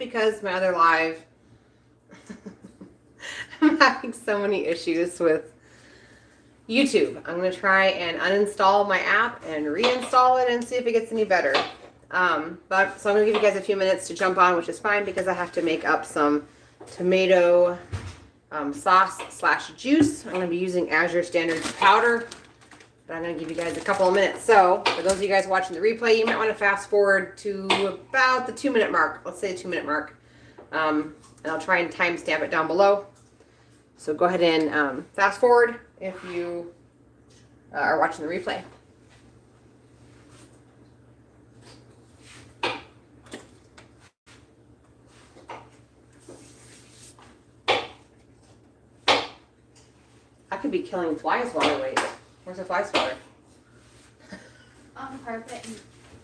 because my other live, I'm having so many issues with YouTube. I'm going to try and uninstall my app and reinstall it and see if it gets any better. So I'm going to give you guys a few minutes to jump on, which is fine because I have to make up some tomato sauce / juice. I'm going to be using Azure Standard powder, but I'm going to give you guys a couple of minutes. So for those of you guys watching the replay, you might want to fast forward to about the 2-minute mark. Let's say the 2-minute mark. And I'll try and timestamp it down below. So go ahead and fast forward if you are watching the replay. I could be killing flies while I wait. Where's the fly swatter? On the carpet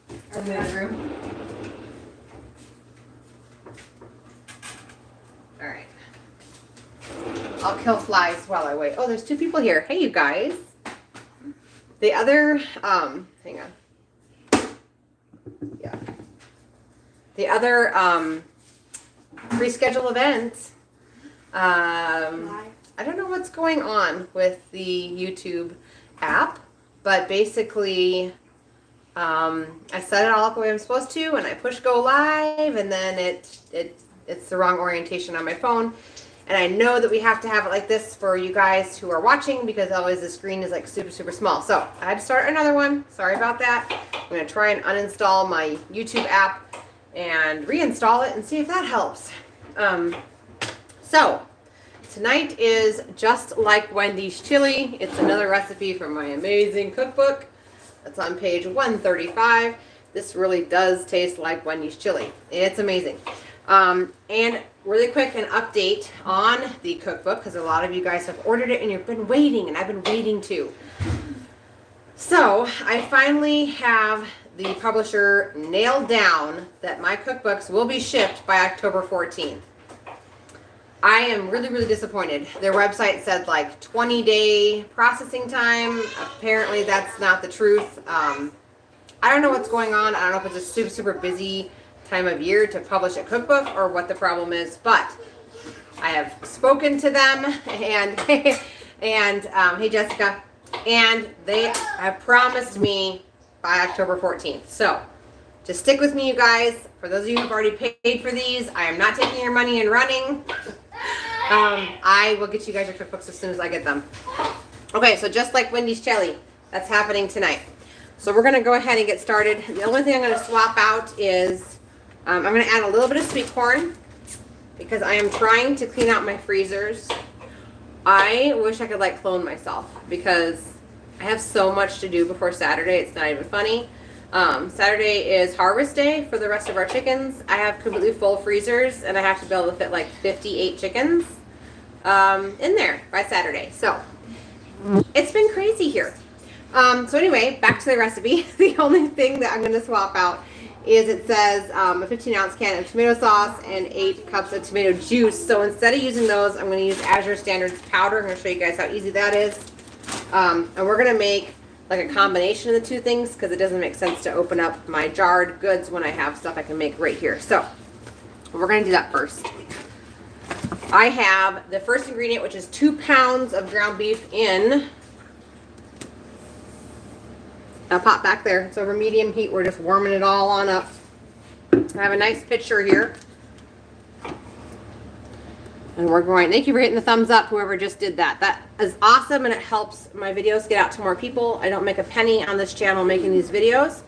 In the bedroom. All right. I'll kill flies while I wait. Oh, there's 2 people here. Hey, you guys. The other, hang on. Yeah. The other, pre-schedule event, I don't know what's going on with the YouTube app, but basically, I set it all up the way I'm supposed to, and I push go live, and then it's the wrong orientation on my phone. And I know that we have to have it like this for you guys who are watching because always the screen is like super, super small. So I had to start another one. Sorry about that. I'm going to try and uninstall my YouTube app and reinstall it and see if that helps. So tonight is Just Like Wendy's Chili. It's another recipe from my amazing cookbook. That's on page 135. This really does taste like Wendy's chili. It's amazing. And really quick, an update on the cookbook because a lot of you guys have ordered it and you've been waiting, and I've been waiting too. So I finally have the publisher nailed down that my cookbooks will be shipped by October 14th. I am really, really disappointed. Their website said like 20-day processing time. Apparently that's not the truth. I don't know what's going on. I don't know if it's a super, super busy time of year to publish a cookbook or what the problem is, but I have spoken to them and hey Jessica, and they have promised me by October 14th. So just stick with me, you guys. For those of you who've already paid for these, I am not taking your money and running. I will get you guys your cookbooks as soon as I get them. Okay, so Just Like Wendy's Chili, that's happening tonight. So we're going to go ahead and get started. The only thing I'm going to swap out is I'm going to add a little bit of sweet corn because I am trying to clean out my freezers. I wish I could like clone myself because I have so much to do before Saturday. It's not even funny. Saturday is harvest day for the rest of our chickens. I have completely full freezers and I have to be able to fit like 58 chickens in there by Saturday. So it's been crazy here. So anyway, back to the recipe. The only thing that I'm going to swap out is it says a 15-ounce can of tomato sauce and 8 cups of tomato juice. So instead of using those, I'm going to use Azure Standard's powder. I'm going to show you guys how easy that is. And we're going to make like a combination of the 2 things because it doesn't make sense to open up my jarred goods when I have stuff I can make right here. So we're going to do that first. I have the first ingredient, which is 2 pounds of ground beef in a pot back there. It's over medium heat. We're just warming it all on up. I have a nice picture here. And we're going, thank you for hitting the thumbs up, whoever just did that. That is awesome, and it helps my videos get out to more people. I don't make a penny on this channel making these videos.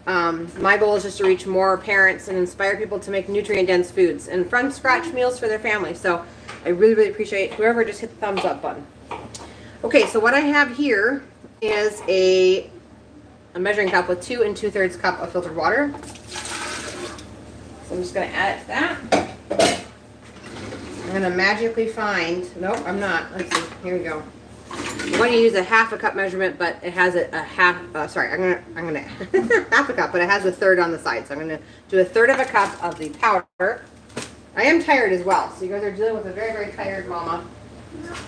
My goal is just to reach more parents and inspire people to make nutrient-dense foods and from scratch meals for their family. So I really, really appreciate whoever just hit the thumbs up button. Okay, so what I have here is a measuring cup with 2 2/3 cup of filtered water. So I'm just going to add it to that. I'm going to magically find, nope, I'm not. Let's see, here we go. I'm going to use a 1/2 cup measurement, but it has a half, sorry, I'm going to, 1/2 cup, but it has a 1/3 on the side. So I'm going to do a 1/3 cup of the powder. I am tired as well. So you guys are dealing with a very, very tired mama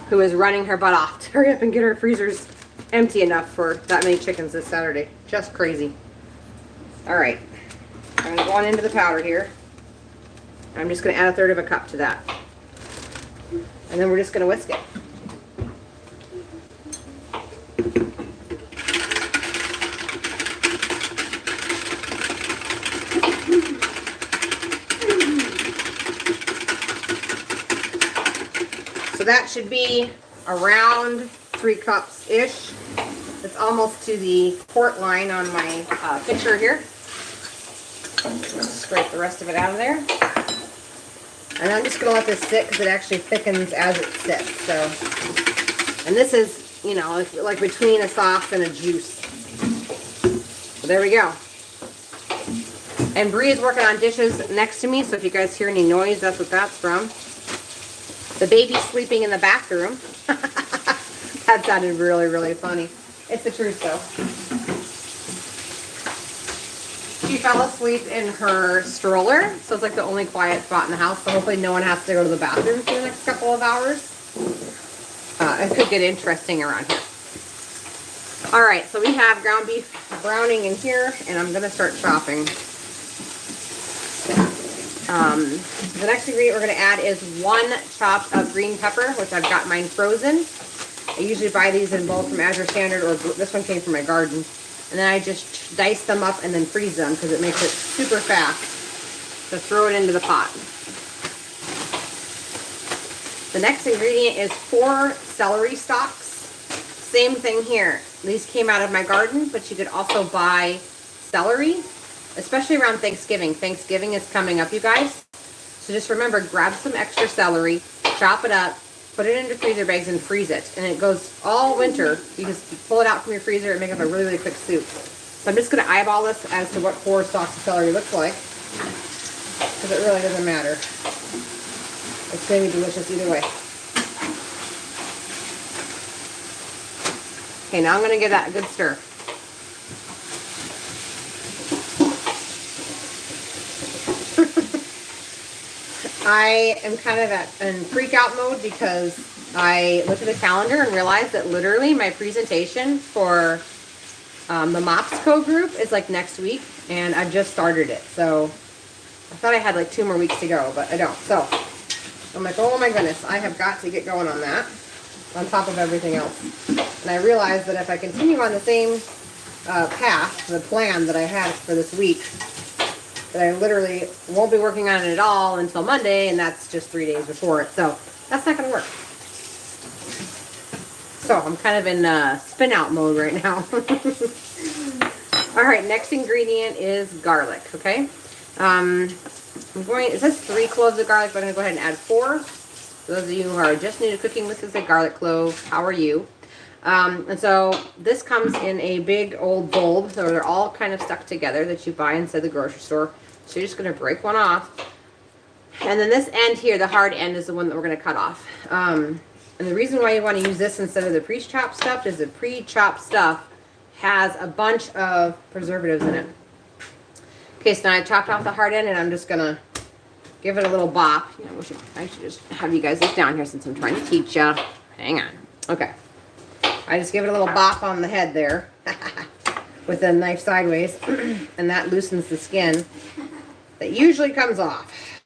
who is running her butt off to hurry up and get her freezers empty enough for that many chickens this Saturday. Just crazy. All right. I'm going to go on into the powder here. I'm just going to add 1/3 cup to that. And then we're just going to whisk it. So that should be around 3 cups-ish. It's almost to the quart line on my picture here. Scrape the rest of it out of there. And I'm just going to let this sit because it actually thickens as it sits. So, and this is, you know, like between a sauce and a juice. So there we go. And Bree is working on dishes next to me, so if you guys hear any noise, that's what that's from. The baby's sleeping in the bathroom. That sounded really, really funny. It's the truth, though. She fell asleep in her stroller, so it's like the only quiet spot in the house, so hopefully no one has to go to the bathroom for the next couple of hours. It could get interesting around here. All right, so we have ground beef browning in here, and I'm going to start chopping. The next ingredient we're going to add is 1 chop of green pepper, which I've got mine frozen. I usually buy these in bulk from Azure Standard, or this one came from my garden. And then I just dice them up and then freeze them because it makes it super fast to throw it into the pot. The next ingredient is 4 celery stalks. Same thing here. These came out of my garden, but you could also buy celery, especially around Thanksgiving. Thanksgiving is coming up, you guys. So just remember, grab some extra celery, chop it up, put it into freezer bags and freeze it. And it goes all winter. You just pull it out from your freezer and make up a really, really quick soup. So I'm just going to eyeball this as to what 4 stalks of celery looks like. Because it really doesn't matter. It's going to be delicious either way. Okay, now I'm going to give that a good stir. I am kind of in freak out mode because I looked at the calendar and realized that literally my presentation for the MOPSCO group is like next week, and I've just started it. So I thought I had like 2 more weeks to go, but I don't. So I'm like, oh my goodness, I have got to get going on that on top of everything else. And I realized that if I continue on the same path, the plan that I had for this week, that I literally won't be working on it at all until Monday, and that's just 3 days before it. So that's not going to work. So I'm kind of in spin out mode right now. All right, next ingredient is garlic, okay? It says 3 cloves of garlic, but I'm going to go ahead and add 4. For those of you who are just new to cooking, this is a garlic clove. How are you? And so this comes in a big old bulb, so they're all kind of stuck together that you buy inside the grocery store. So you're just going to break one off. And then this end here, the hard end, is the one that we're going to cut off. And the reason why you want to use this instead of the pre-chopped stuff is the pre-chopped stuff has a bunch of preservatives in it. Okay, so now I chopped off the hard end, and I'm just going to give it a little bop. You know, I should just have you guys look down here since I'm trying to teach you. Hang on. Okay. I just give it a little bop on the head there with the knife sideways, and that loosens the skin that usually comes off.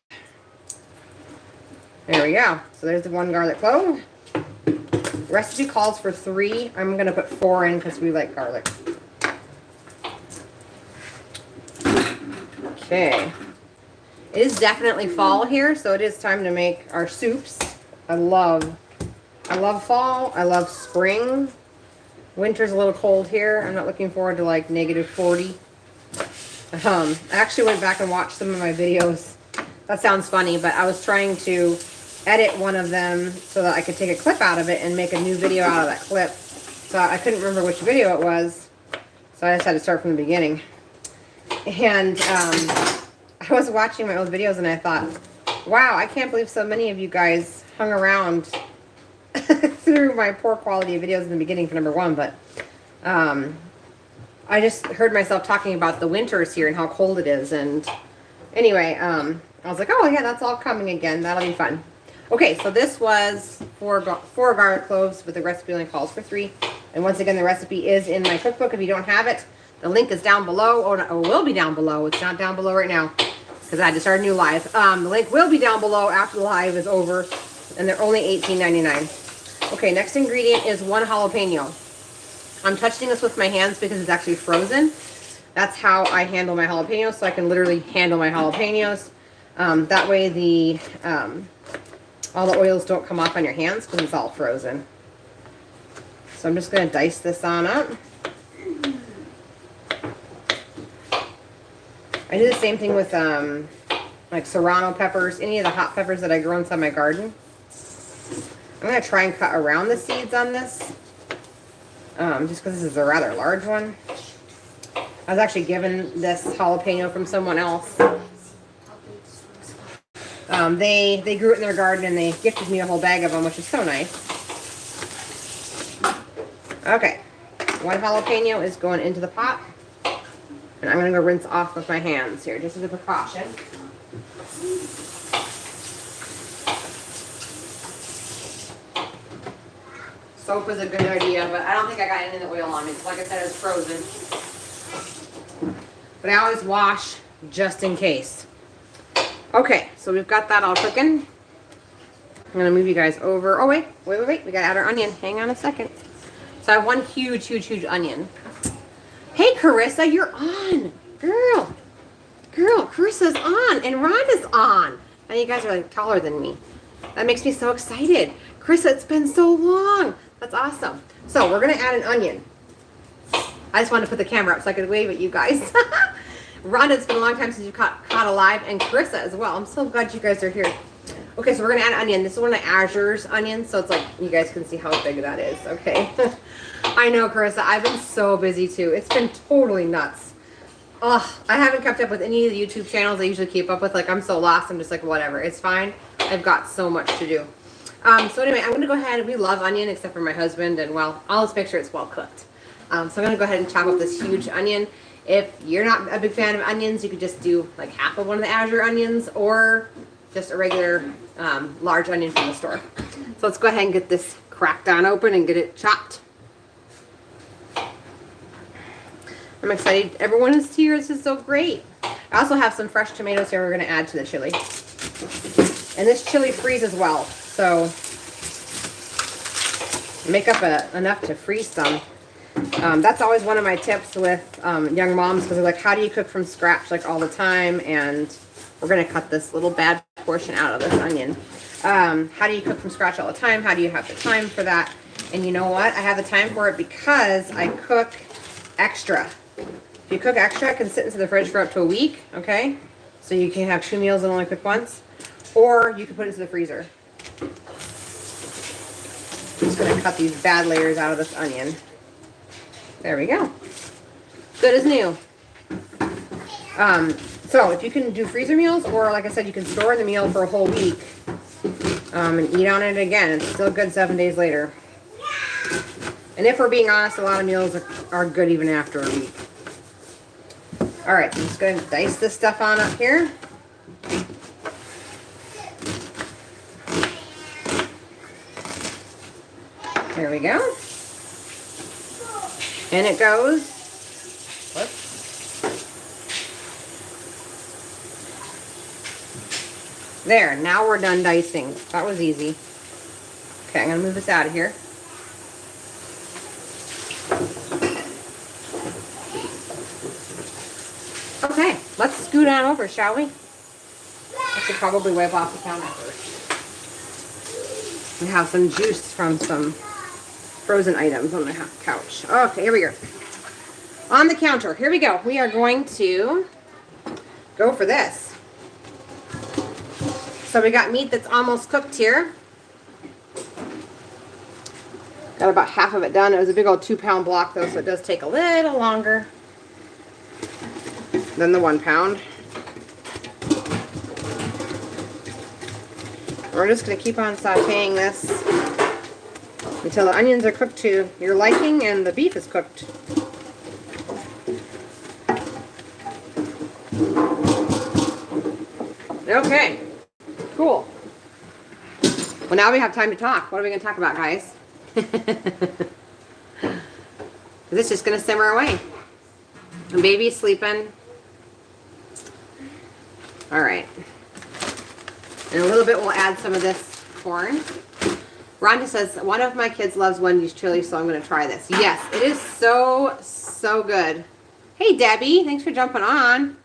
There we go. So there's the 1 garlic clove. The recipe calls for 3. I'm going to put 4 in because we like garlic. Okay. It is definitely fall here, so it is time to make our soups. I love fall. I love spring. Winter's a little cold here. I'm not looking forward to like -40. I actually went back and watched some of my videos. That sounds funny, but I was trying to edit one of them so that I could take a clip out of it and make a new video out of that clip. So I couldn't remember which video it was, so I just had to start from the beginning. And I was watching my old videos and I thought, wow, I can't believe so many of you guys hung around through my poor quality of videos in the beginning, for number 1, but I just heard myself talking about the winters here and how cold it is, and anyway, I was like, oh yeah, that's all coming again. That'll be fun. Okay, so this was 4 garlic cloves, but the recipe only calls for 3. And once again, the recipe is in my cookbook. If you don't have it, the link is down below, or it will be down below. It's not down below right now. because I had to start a new live. The link will be down below after the live is over, and they're only $18.99. Okay, next ingredient is 1 jalapeno. I'm touching this with my hands because it's actually frozen. That's how I handle my jalapenos, so I can literally handle my jalapenos. That way the all the oils don't come off on your hands because it's all frozen. So I'm just going to dice this on up. I do the same thing with like serrano peppers, any of the hot peppers that I grow inside my garden. I'm going to try and cut around the seeds on this, just because this is a rather large one. I was actually given this jalapeno from someone else. They grew it in their garden and they gifted me a whole bag of them, which is so nice. Okay, 1 jalapeno is going into the pot. And I'm going to go rinse off with my hands here, just as a precaution. Soap is a good idea, but I don't think I got any of the oil on me. Like I said, it's frozen. But I always wash just in case. Okay, so we've got that all cooking. I'm going to move you guys over. Oh, wait. We got to add our onion. Hang on a second. So I have 1 huge onion. Hey, Carissa, you're on. Girl, Carissa's on and Rhonda's on. And you guys are like taller than me. That makes me so excited. Carissa, it's been so long. That's awesome. So we're going to add an onion. I just wanted to put the camera up so I could wave at you guys. Rhonda, it's been a long time since you caught a live, and Carissa as well. I'm so glad you guys are here. Okay, so we're going to add onion. This is one of Azure's onions, so it's like you guys can see how big that is, okay? I know, Carissa. I've been so busy, too. It's been totally nuts. Oh, I haven't kept up with any of the YouTube channels I usually keep up with. Like, I'm so lost. I'm just like, whatever. It's fine. I've got so much to do. So anyway, I'm going to go ahead. We love onion, except for my husband, and, well, I'll just make sure it's well cooked. So I'm going to go ahead and chop up this huge onion. If you're not a big fan of onions, you could just do like half of one of the Azure onions or just a regular large onion from the store. So let's go ahead and get this cracked on open and get it chopped. I'm excited. Everyone is here. This is so great. I also have some fresh tomatoes here we're going to add to the chili. And this chili freezes well. So make up enough to freeze some. That's always one of my tips with young moms, because they're like, how do you cook from scratch like all the time? And we're going to cut this little bad portion out of this onion. How do you cook from scratch all the time? How do you have the time for that? And you know what? I have the time for it because I cook extra. If you cook extra, it can sit into the fridge for up to a week, okay? So you can have 2 meals and only cook once. Or you can put it into the freezer. I'm just going to cut these bad layers out of this onion. There we go. Good as new. So if you can do freezer meals, or like I said, you can store the meal for a whole week and eat on it again. It's still good 7 days later. And if we're being honest, a lot of meals are good even after a week. All right, I'm just going to dice this stuff on up here. There we go. And it goes. Whoops. There, now we're done dicing. That was easy. Okay, I'm going to move this out of here. Okay, let's scoot on over, shall we? I should probably wipe off the counter first. We have some juice from some frozen items on the couch. Okay, here we go. On the counter, here we go. We are going to go for this. So we got meat that's almost cooked here. Got about half of it done. It was a big old 2-pound block though, so it does take a little longer than the 1 pound. We're just going to keep on sauteing this until the onions are cooked to your liking and the beef is cooked. Okay, cool. Well, now we have time to talk. What are we going to talk about, guys? This is just going to simmer away. The baby's sleeping. All right. In a little bit, we'll add some of this corn. Rhonda says, one of my kids loves Wendy's chili, so I'm going to try this. Yes, it is so, so good. Hey, Debbie. Thanks for jumping on.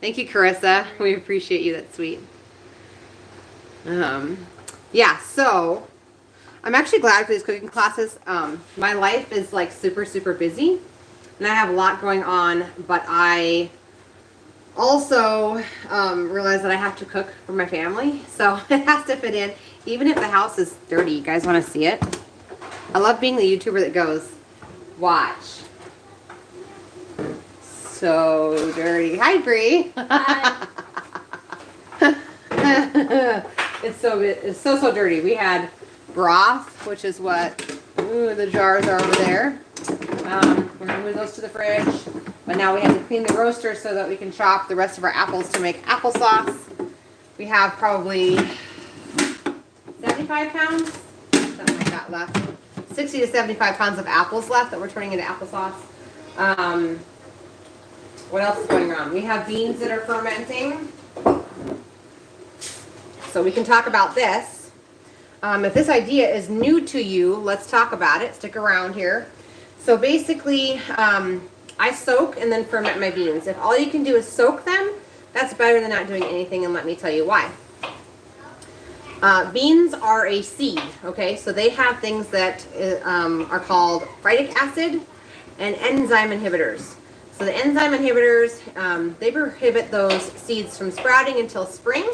Thank you, Carissa. We appreciate you. That's sweet. Yeah, so I'm actually glad for these cooking classes. My life is like super, super busy, and I have a lot going on, but I also realize that I have to cook for my family, so it has to fit in, even if the house is dirty. You guys want to see it? I love being the YouTuber that goes, watch. So dirty. Hi, Bree. Hi. It's so dirty. We had broth, which is what the jars are over there. We're gonna move those to the fridge. But now we have to clean the roaster so that we can chop the rest of our apples to make applesauce. We have probably 75 pounds, something like that left. 60 to 75 pounds of apples left that we're turning into applesauce. What else is going on? We have beans that are fermenting. So we can talk about this. If this idea is new to you, let's talk about it. Stick around here. So basically, I soak and then ferment my beans. If all you can do is soak them, that's better than not doing anything, and let me tell you why. Beans are a seed, okay? So they have things that are called phytic acid and enzyme inhibitors. So the enzyme inhibitors, they prohibit those seeds from sprouting until spring.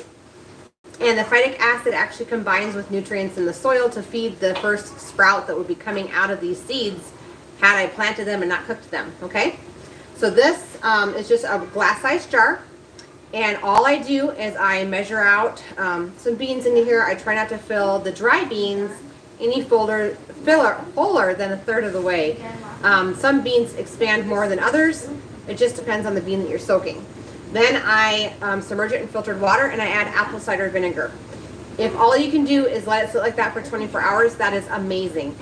And the phytic acid actually combines with nutrients in the soil to feed the first sprout that would be coming out of these seeds had I planted them and not cooked them, okay? So this is just a glass-sized jar. And all I do is I measure out some beans into here. I try not to fill the dry beans any fuller than a third of the way. Some beans expand more than others. It just depends on the bean that you're soaking. Then I submerge it in filtered water and I add apple cider vinegar. If all you can do is let it sit like that for 24 hours, that is amazing.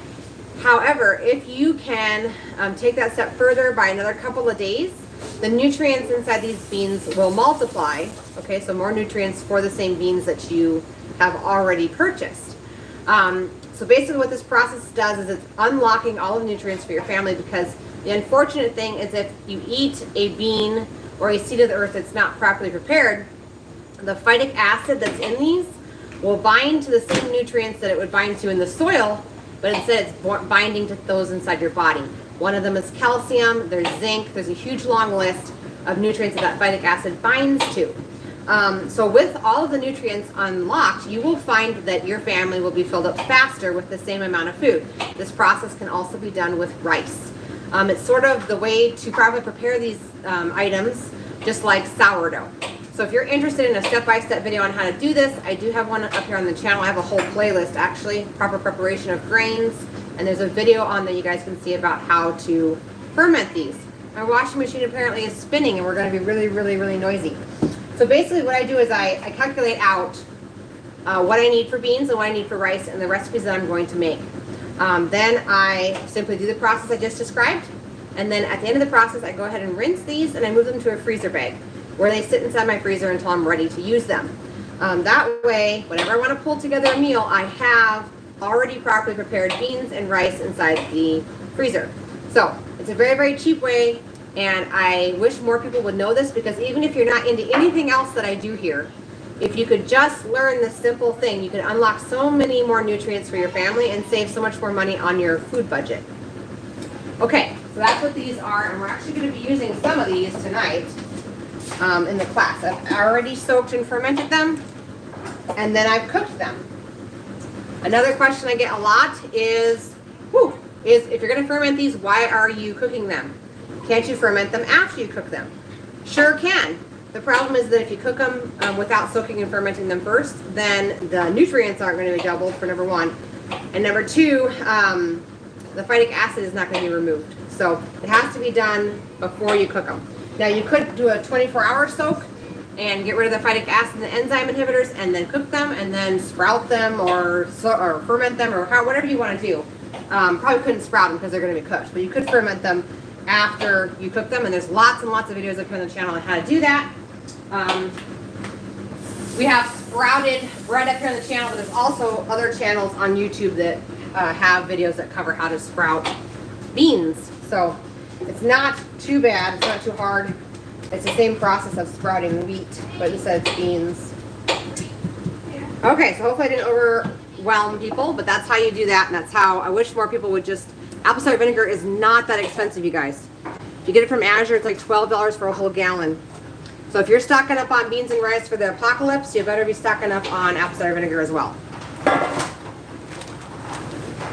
However, if you can take that step further by another couple of days, the nutrients inside these beans will multiply. Okay, so more nutrients for the same beans that you have already purchased. So basically what this process does is it's unlocking all the nutrients for your family, because the unfortunate thing is if you eat a bean or a seed of the earth that's not properly prepared, the phytic acid that's in these will bind to the same nutrients that it would bind to in the soil, but instead it's binding to those inside your body. One of them is calcium, there's zinc, there's a huge long list of nutrients that phytic acid binds to. So with all of the nutrients unlocked, you will find that your family will be filled up faster with the same amount of food. This process can also be done with rice. It's sort of the way to properly prepare these items, just like sourdough. So if you're interested in a step-by-step video on how to do this, I do have one up here on the channel. I have a whole playlist, actually, proper preparation of grains, and there's a video on there you guys can see about how to ferment these. My washing machine apparently is spinning, and we're going to be really, really, really noisy. So basically what I do is I calculate out what I need for beans and what I need for rice and the recipes that I'm going to make. Then I simply do the process I just described, and then at the end of the process I go ahead and rinse these and I move them to a freezer bag where they sit inside my freezer until I'm ready to use them. That way, whenever I want to pull together a meal, I have already properly prepared beans and rice inside the freezer. So it's a very, very cheap way, and I wish more people would know this, because even if you're not into anything else that I do here, if you could just learn this simple thing, you could unlock so many more nutrients for your family and save so much more money on your food budget. Okay, so that's what these are, and we're actually going to be using some of these tonight in the class. I've already soaked and fermented them, and then I've cooked them. Another question I get a lot is if you're going to ferment these, why are you cooking them? Can't you ferment them after you cook them? Sure can. The problem is that if you cook them without soaking and fermenting them first, then the nutrients aren't going to be doubled, for number one. And number two, the phytic acid is not going to be removed. So it has to be done before you cook them. Now you could do a 24-hour soak and get rid of the phytic acid and the enzyme inhibitors and then cook them and then sprout them or ferment them, or whatever you want to do. Probably couldn't sprout them because they're going to be cooked, but you could ferment them after you cook them, and there's lots and lots of videos up here on the channel on how to do that. We have sprouted bread up here on the channel, but there's also other channels on YouTube that have videos that cover how to sprout beans. So it's not too bad, it's not too hard. It's the same process of sprouting wheat, but instead it's beans. Okay, so hopefully I didn't overwhelm people, but that's how you do that, and that's how I wish more people would just, apple cider vinegar is not that expensive, you guys. If you get it from Azure, it's like $12 for a whole gallon. So if you're stocking up on beans and rice for the apocalypse, you better be stocking up on apple cider vinegar as well.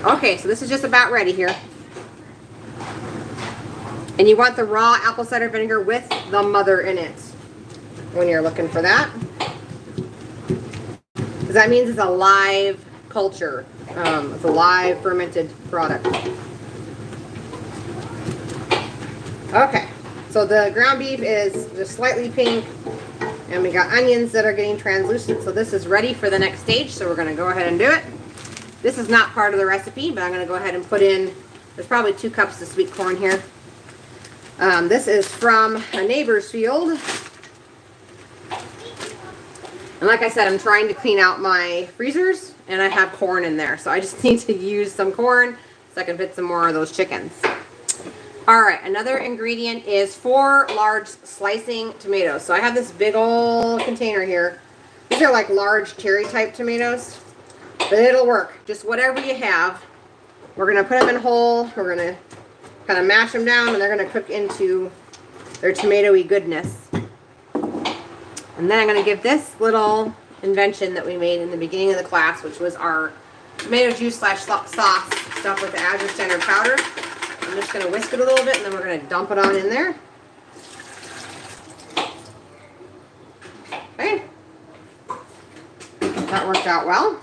Okay, so this is just about ready here. And you want the raw apple cider vinegar with the mother in it when you're looking for that. Because that means it's a live culture. It's a live fermented product. Okay, so the ground beef is just slightly pink. And we got onions that are getting translucent. So this is ready for the next stage. So we're going to go ahead and do it. This is not part of the recipe, but I'm going to go ahead and put in, there's probably 2 cups of sweet corn here. This is from a neighbor's field. And like I said, I'm trying to clean out my freezers, and I have corn in there. So I just need to use some corn so I can fit some more of those chickens. All right, another ingredient is 4 large slicing tomatoes. So I have this big old container here. These are like large cherry type tomatoes, but it'll work. Just whatever you have. We're gonna put them in whole. We're gonna kind of mash them down, and they're gonna cook into their tomatoey goodness. And then I'm going to give this little invention that we made in the beginning of the class, which was our tomato juice / sauce stuff with the Azure Standard powder. I'm just going to whisk it a little bit, and then we're going to dump it on in there. Okay. That worked out well.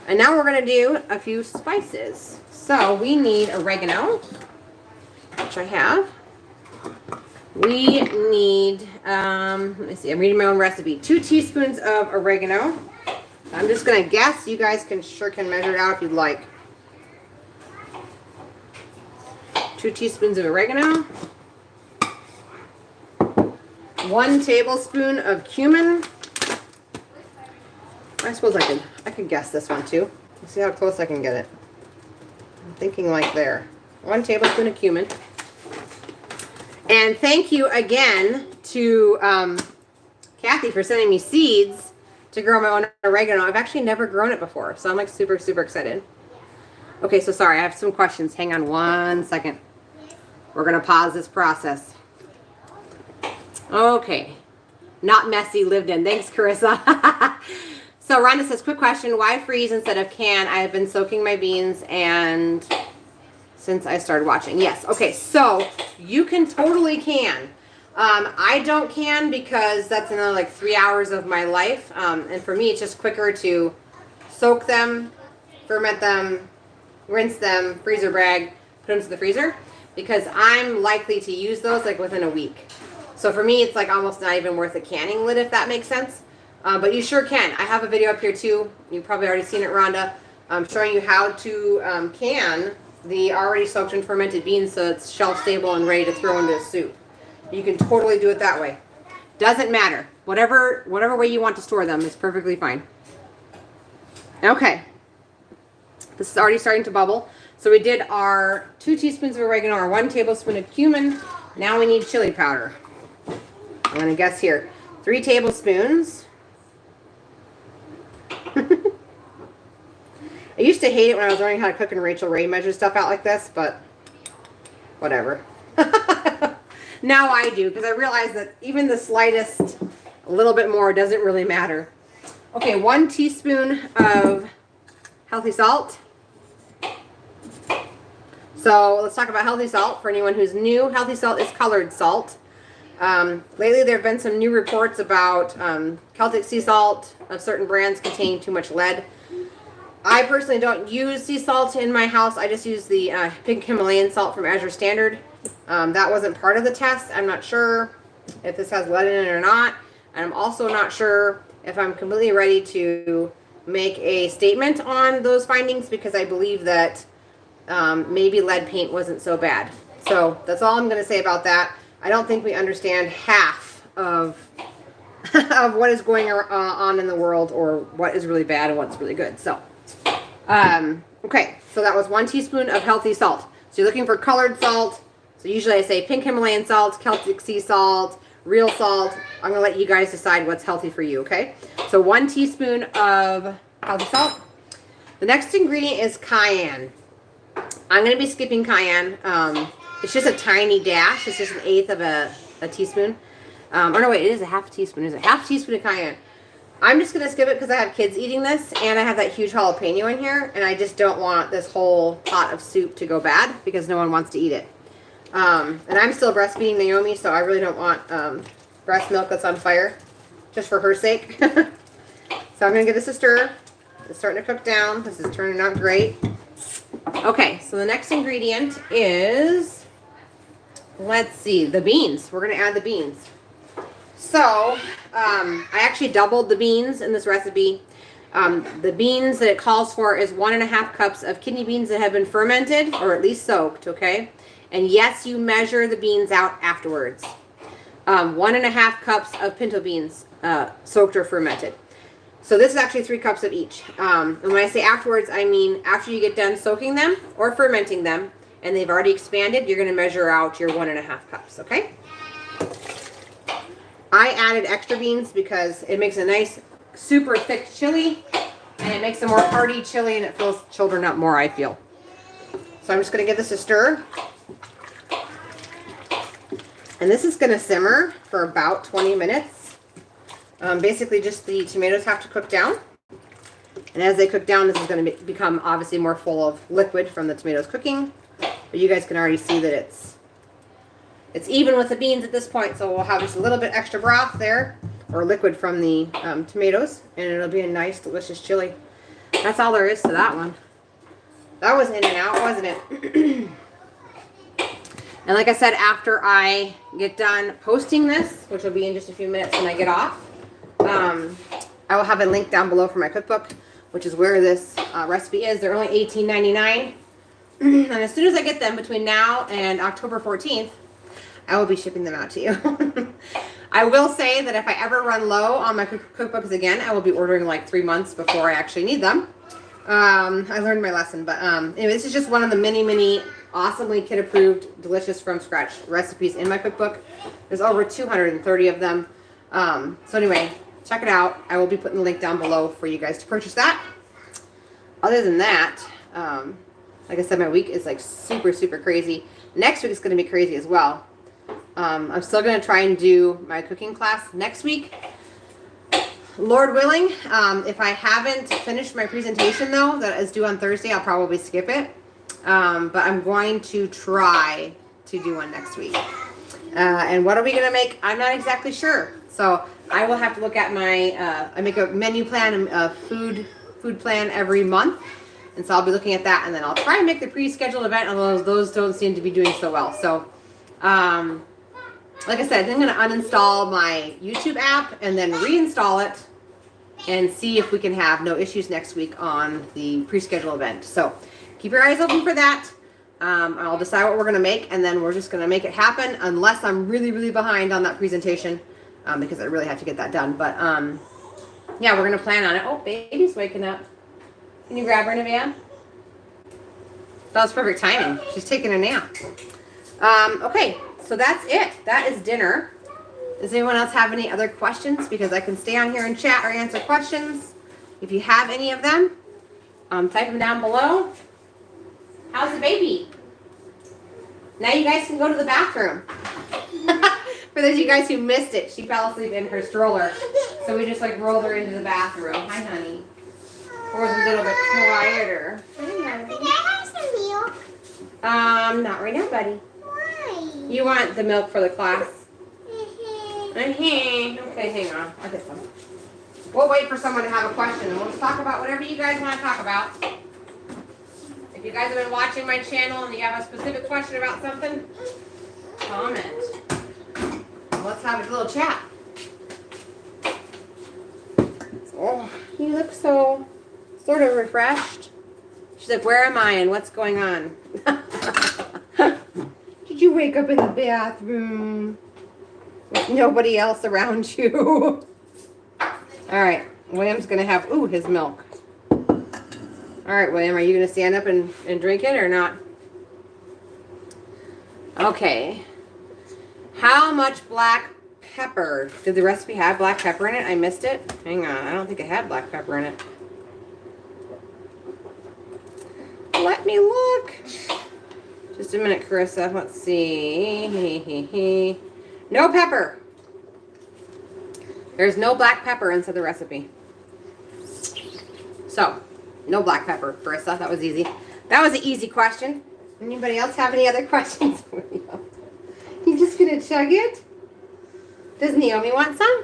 And now we're going to do a few spices. So we need oregano, which I have. We need, let me see, I'm reading my own recipe. 2 teaspoons of oregano. I'm just going to guess. You guys can measure it out if you'd like. 2 teaspoons of oregano. 1 tablespoon of cumin. I suppose I could guess this one too. Let's see how close I can get it. I'm thinking like there. 1 tablespoon of cumin. And thank you again to Kathy for sending me seeds to grow my own oregano. I've actually never grown it before, so I'm like super, super excited. Okay, so sorry, I have some questions. Hang on 1 second. We're going to pause this process. Okay. Not messy, lived in. Thanks, Carissa. So Rhonda says, quick question. Why freeze instead of can? I have been soaking my beans and... since I started watching. Yes. Okay. So you can totally can. I don't can because that's another like 3 hours of my life. And for me, it's just quicker to soak them, ferment them, rinse them, freezer bag, put them to the freezer because I'm likely to use those like within a week. So for me, it's like almost not even worth a canning lid if that makes sense. But you sure can. I have a video up here too. You've probably already seen it, Rhonda. I'm showing you how to can the already soaked and fermented beans so it's shelf stable and ready to throw into a soup. You can totally do it that way. Doesn't matter. Whatever way you want to store them is perfectly fine. Okay. This is already starting to bubble. So we did our 2 teaspoons of oregano, our 1 tablespoon of cumin. Now we need chili powder. I'm going to guess here. 3 tablespoons. I used to hate it when I was learning how to cook and Rachel Ray measure stuff out like this, but whatever. Now I do, because I realize that even the slightest, a little bit more doesn't really matter. Okay, 1 teaspoon of healthy salt. So let's talk about healthy salt. For anyone who's new, healthy salt is colored salt. Lately there have been some new reports about Celtic sea salt of certain brands containing too much lead. I personally don't use sea salt in my house. I just use the pink Himalayan salt from Azure Standard. That wasn't part of the test. I'm not sure if this has lead in it or not. And I'm also not sure if I'm completely ready to make a statement on those findings because I believe that maybe lead paint wasn't so bad. So that's all I'm going to say about that. I don't think we understand half of of what is going on in the world, or what is really bad and what's really good. So, okay, so that was 1 teaspoon of healthy salt. So you're looking for colored salt. So usually I say pink Himalayan salt, Celtic sea salt, real salt. I'm going to let you guys decide what's healthy for you, okay? So 1 teaspoon of healthy salt. The next ingredient is cayenne. I'm going to be skipping cayenne. It's just a tiny dash. It's just 1/8 of a teaspoon. Or no, wait, it is a half teaspoon. It's a half teaspoon of cayenne. I'm just going to skip it because I have kids eating this, and I have that huge jalapeno in here, and I just don't want this whole pot of soup to go bad because no one wants to eat it. And I'm still breastfeeding Naomi, so I really don't want breast milk that's on fire, just for her sake. So I'm going to give this a stir. It's starting to cook down. This is turning out great. Okay, so the next ingredient is, let's see, the beans. We're going to add the beans. So, I actually doubled the beans in this recipe. The beans that it calls for is 1.5 cups of kidney beans that have been fermented, or at least soaked, okay? And yes, you measure the beans out afterwards. 1.5 cups of pinto beans, soaked or fermented. So this is actually 3 cups of each. And when I say afterwards, I mean after you get done soaking them or fermenting them, and they've already expanded, you're going to measure out your 1.5 cups, okay? I added extra beans because it makes a nice, super thick chili, and it makes a more hearty chili, and it fills children up more, I feel. So I'm just going to give this a stir. And this is going to simmer for about 20 minutes. Basically, just the tomatoes have to cook down. And as they cook down, this is going to become obviously more full of liquid from the tomatoes cooking. But you guys can already see that it's even with the beans at this point, so we'll have just a little bit extra broth there, or liquid from the tomatoes, and it'll be a nice, delicious chili. That's all there is to that one. That was in and out, wasn't it? And like I said, after I get done posting this, which will be in just a few minutes when I get off, I will have a link down below for my cookbook, which is where this recipe is. They're only $18.99. And as soon as I get them, between now and October 14th, I will be shipping them out to you. I will say that if I ever run low on my cookbooks again, I will be ordering like 3 months before I actually need them. I learned my lesson, but anyway, this is just one of the many awesomely kid-approved, delicious from scratch recipes in my cookbook. There's over 230 of them. So anyway, check it out. I will be putting the link down below for you guys to purchase that. Other than that, like I said, my week is like super crazy. Next week is going to be crazy as well. I'm still going to try and do my cooking class next week. Lord willing, if I haven't finished my presentation though, that is due on Thursday, I'll probably skip it. But I'm going to try to do one next week. And what are we going to make? I'm not exactly sure. So I will have to look at my, I make a menu plan, a food plan every month. And so I'll be looking at that, and then I'll try and make the pre-scheduled event, although those don't seem to be doing so well. So, like I said, I'm going to uninstall my YouTube app and then reinstall it and see if we can have no issues next week on the pre-scheduled event. So keep your eyes open for that. I'll decide what we're going to make, and then we're just going to make it happen unless I'm really behind on that presentation, because I really have to get that done. But yeah, we're going to plan on it. Oh, baby's waking up. Can you grab her in a van? That was perfect timing. She's taking a nap. Okay, so that's it. That is dinner. Does anyone else have any other questions? Because I can stay on here and chat or answer questions. If you have any of them, type them down below. How's the baby? Now you guys can go to the bathroom. For those of you guys who missed it, she fell asleep in her stroller. So we just like rolled her into the bathroom. Hi, honey. Or was a little bit quieter. Can I have some milk? Not right now, buddy. Why? You want the milk for the class? Okay, hang on. I'll get some. We'll wait for someone to have a question, and we'll just talk about whatever you guys want to talk about. If you guys have been watching my channel and you have a specific question about something, comment. Let's have a little chat. Oh, you look so sort of refreshed. She's like, where am I and what's going on? Did you wake up in the bathroom with nobody else around you? All right, William's gonna have, ooh, his milk. All right, William, are you gonna stand up and drink it or not? Okay. How much black pepper? Did the recipe have black pepper in it? I missed it. Hang on, I don't think it had black pepper in it. Let me look. Just a minute, Carissa. Let's see. No pepper. There's no black pepper inside the recipe. So, no black pepper, Carissa. That was easy. That was an easy question. Anybody else have any other questions? You just gonna chug it? Does Naomi want some?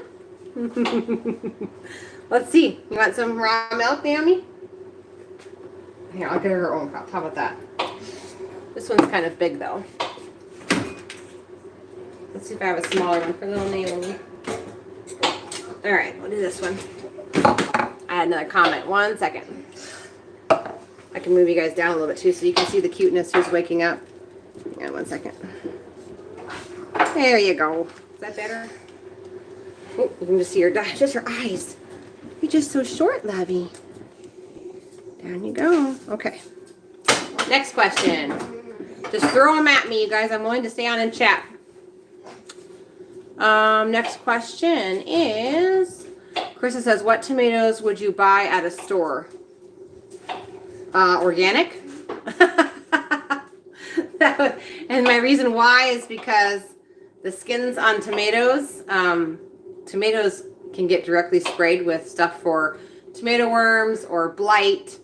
Let's see. You want some raw milk, Naomi? Here, I'll get her her own cup. How about that? This one's kind of big, though. Let's see if I have a smaller one for little Naomi. All right, we'll do this one. I had another comment. 1 second. I can move you guys down a little bit, too, so you can see the cuteness who's waking up. Yeah, 1 second. There you go. Is that better? Oh, you can just see just her eyes. You're just so short, Lovey. Down you go. Okay. Next question. Just throw them at me, you guys. I'm willing to stay on and chat. Next question is, Carissa says, what tomatoes would you buy at a store? Organic. And my reason why is because the skins on tomatoes, tomatoes can get directly sprayed with stuff for tomato worms or blight,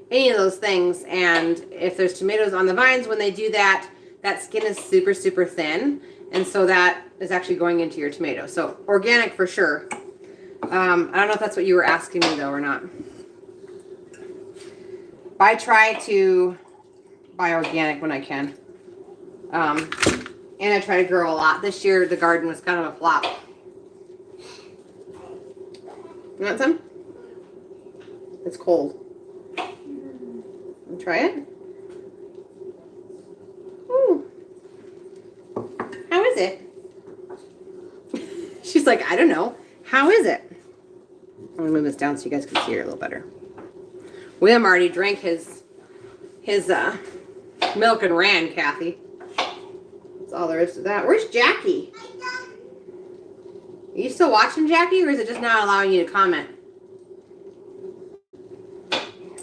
any of those things. And if there's tomatoes on the vines, when they do that, that skin is super, super thin. And so that is actually going into your tomato. So organic for sure. I don't know if that's what you were asking me though or not. I try to buy organic when I can. And I try to grow a lot. This year the garden was kind of a flop. You want some? It's cold. Try it. Ooh. How is it? She's like, I don't know. How is it? I'm gonna move this down so you guys can see her a little better. William already drank his milk and ran, Kathy. That's all there is to that. Where's Jackie? Are you still watching, Jackie, or is it just not allowing you to comment?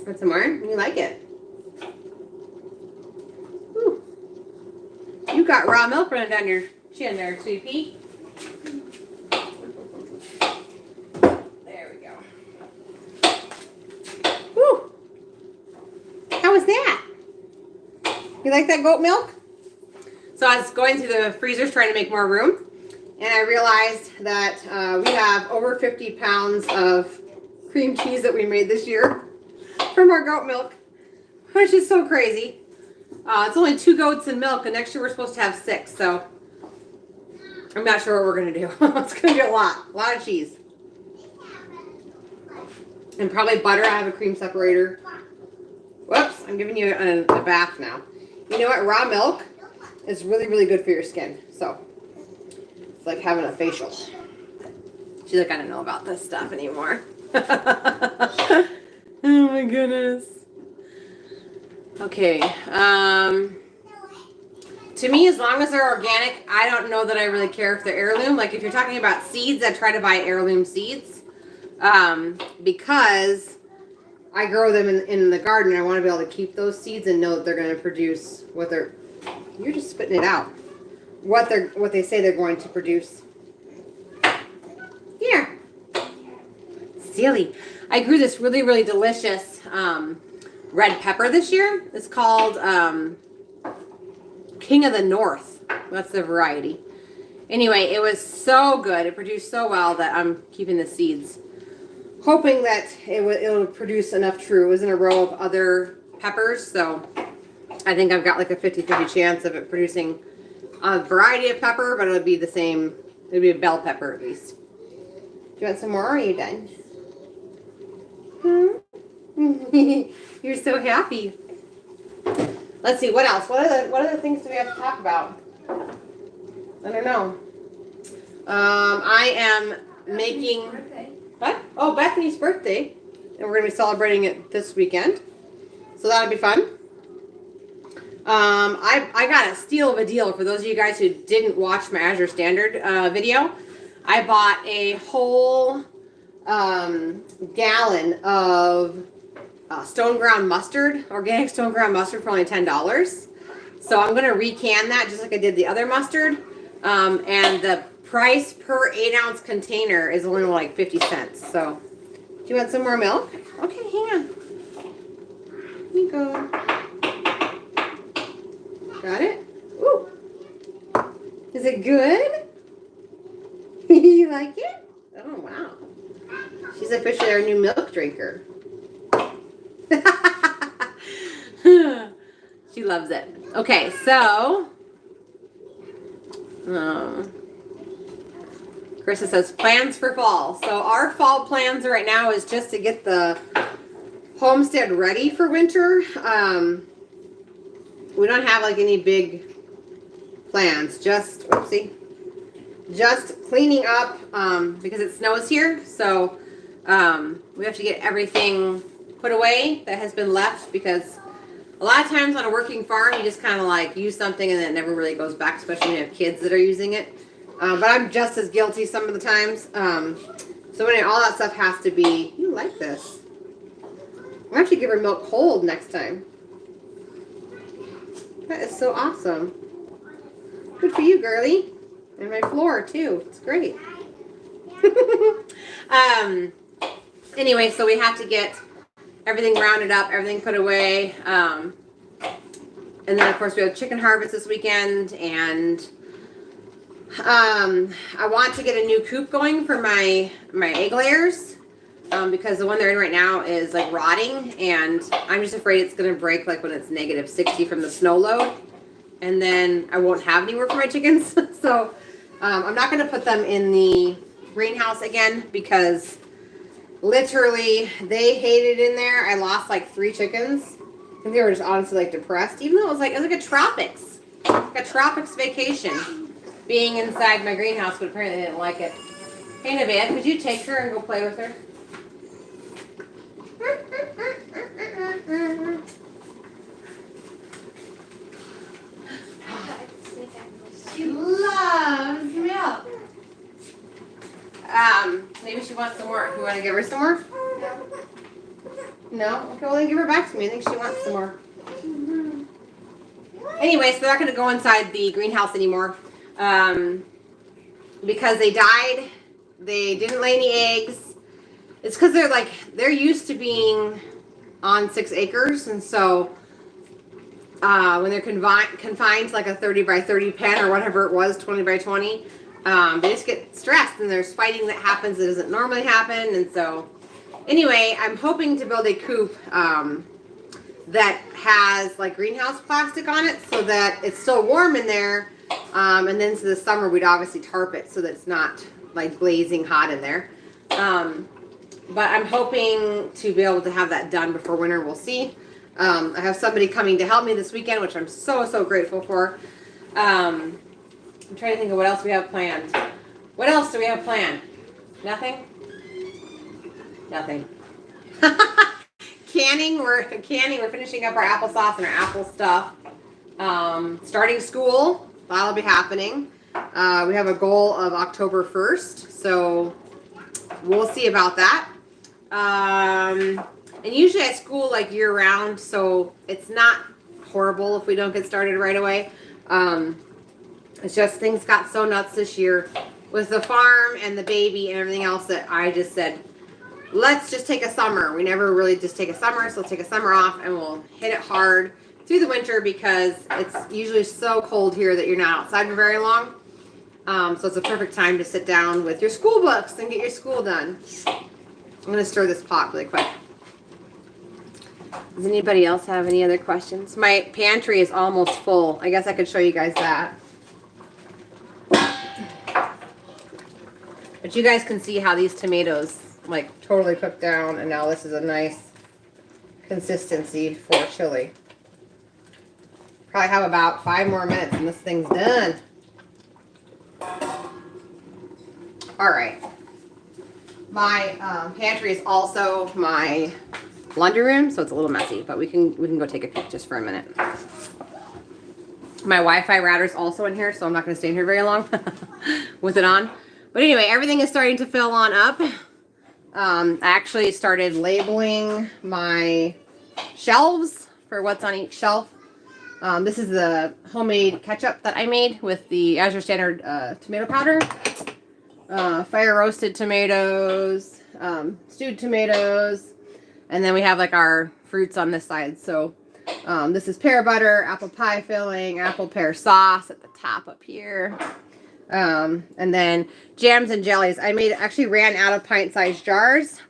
Want some more? You like it? Ooh. You got raw milk running down your chin there, sweet pea. There we go. Woo! How was that? You like that goat milk? So I was going through the freezers trying to make more room, and I realized that we have over 50 pounds of cream cheese that we made this year from our goat milk, which is so crazy. It's only 2 goats and milk, and next year we're supposed to have 6, so I'm not sure what we're going to do. It's going to be a lot of cheese. And probably butter. I have a cream separator. Whoops, I'm giving you a bath now. You know what? Raw milk is really, really good for your skin. So it's like having a facial. She's like, I don't know about this stuff anymore. Oh my goodness. Okay. To me, as long as they're organic, I don't know that I really care if they're heirloom. Like if you're talking about seeds, I try to buy heirloom seeds. Because I grow them in the garden. I want to be able to keep those seeds and know that they're going to produce what they're... You're just spitting it out. What they say they're going to produce. Here. Silly. I grew this really, really delicious red pepper this year. It's called King of the North. That's the variety. Anyway, it was so good. It produced so well that I'm keeping the seeds. Hoping that it'll produce enough true. It was in a row of other peppers, so I think I've got like a 50-50 chance of it producing a variety of pepper, but it'll be the same. It'll be a bell pepper at least. Do you want some more, or are you done? You're so happy. Let's see, what else? What other things do we have to talk about? I don't know. I am making... What? Oh, Bethany's birthday. And we're going to be celebrating it this weekend. So that'll be fun. I got a steal of a deal for those of you guys who didn't watch my Azure Standard video. I bought a whole gallon of stone ground mustard, organic stone ground mustard for only $10. So I'm going to recan that just like I did the other mustard. And the price per 8-ounce container is only like 50 cents. So do you want some more milk? Okay, hang on. Here you go. Got it? Ooh. Is it good? You like it? Oh, wow. She's officially our new milk drinker. She loves it. Okay, so Krista says plans for fall. So our fall plans right now is just to get the homestead ready for winter. We don't have like any big plans. Just cleaning up because it snows here. So we have to get everything put away that has been left, because a lot of times on a working farm, you just kind of like use something and then it never really goes back, especially when you have kids that are using it. But I'm just as guilty some of the times. So anyway, all that stuff has to be, you like this. I'm going to have to give her milk cold next time. That is so awesome. Good for you, girly. And my floor, too. It's great. Anyway, so we have to get everything rounded up, everything put away. And then, of course, we have chicken harvest this weekend. And I want to get a new coop going for my egg layers. Because the one they're in right now is like rotting, and I'm just afraid it's going to break like when it's negative 60 from the snow load, and then I won't have anywhere for my chickens. So I'm not going to put them in the greenhouse again, because literally they hated it in there. I lost like 3 chickens, and they were just honestly like depressed, even though it was like a tropics vacation being inside my greenhouse, but apparently they didn't like it. Hey, Nevaeh, could you take her and go play with her? She loves milk. Maybe she wants some more. You want to give her some more? No? Okay, well then give her back to me. I think she wants some more. Anyway, so they're not going to go inside the greenhouse anymore. Because they died. They didn't lay any eggs. It's because they're used to being on 6 acres, and so when they're confined to like a 30 by 30 pen or whatever it was, 20 by 20, they just get stressed, and there's fighting that happens that doesn't normally happen. And so anyway, I'm hoping to build a coop that has like greenhouse plastic on it so that it's still warm in there, and then so this summer we'd obviously tarp it so that it's not like blazing hot in there. But I'm hoping to be able to have that done before winter. We'll see. I have somebody coming to help me this weekend, which I'm so grateful for. I'm trying to think of what else we have planned. What else do we have planned? Nothing? Nothing. Canning. We're finishing up our applesauce and our apple stuff. Starting school. That'll be happening. We have a goal of October 1st. So we'll see about that. And usually I school like year round, so it's not horrible if we don't get started right away. It's just things got so nuts this year with the farm and the baby and everything else that I just said, let's just take a summer. We never really just take a summer, so let's take a summer off and we'll hit it hard through the winter, because it's usually so cold here that you're not outside for very long. So it's a perfect time to sit down with your school books and get your school done. I'm going to stir this pot really quick. Does anybody else have any other questions? My pantry is almost full. I guess I could show you guys that. But you guys can see how these tomatoes like totally cooked down, and now this is a nice consistency for chili. Probably have about 5 more minutes and this thing's done. All right. My pantry is also my laundry room, so it's a little messy, but we can go take a peek just for a minute. My Wi-Fi router is also in here, so I'm not going to stay in here very long with it on. But anyway, everything is starting to fill on up. I actually started labeling my shelves for what's on each shelf. This is the homemade ketchup that I made with the Azure Standard tomato powder. Fire roasted tomatoes, stewed tomatoes, and then we have like our fruits on this side. So this is pear butter, apple pie filling, apple pear sauce at the top up here. And then jams and jellies. I actually ran out of pint-sized jars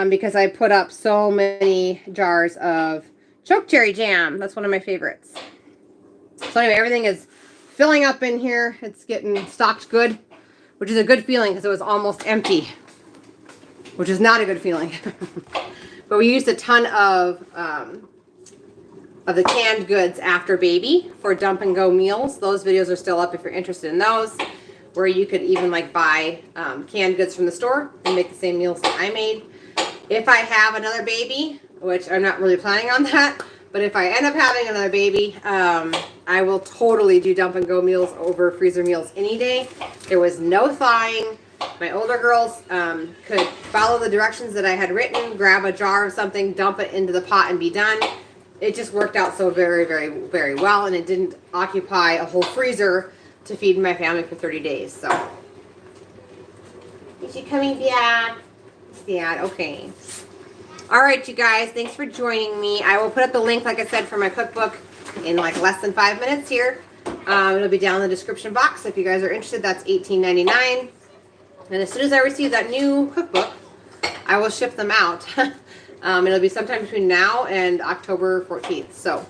because I put up so many jars of choke cherry jam. That's one of my favorites. So anyway, everything is filling up in here. It's getting stocked good, which is a good feeling because it was almost empty, which is not a good feeling. But we used a ton of the canned goods after baby for dump and go meals. Those videos are still up if you're interested in those, where you could even like buy canned goods from the store and make the same meals that I made. If I have another baby, which I'm not really planning on that, but if I end up having another baby, I will totally do dump and go meals over freezer meals any day. There was no thawing. My older girls could follow the directions that I had written, grab a jar of something, dump it into the pot and be done. It just worked out so very, very, very well, and it didn't occupy a whole freezer to feed my family for 30 days. So, is she coming back? Dad, okay. All right, you guys, thanks for joining me. I will put up the link, like I said, for my cookbook in like less than 5 minutes here. It'll be down in the description box. If you guys are interested, that's $18.99. And as soon as I receive that new cookbook, I will ship them out. It'll be sometime between now and October 14th. So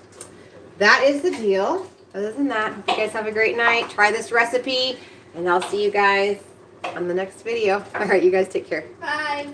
that is the deal. Other than that, hope you guys have a great night. Try this recipe, and I'll see you guys on the next video. All right, you guys take care. Bye.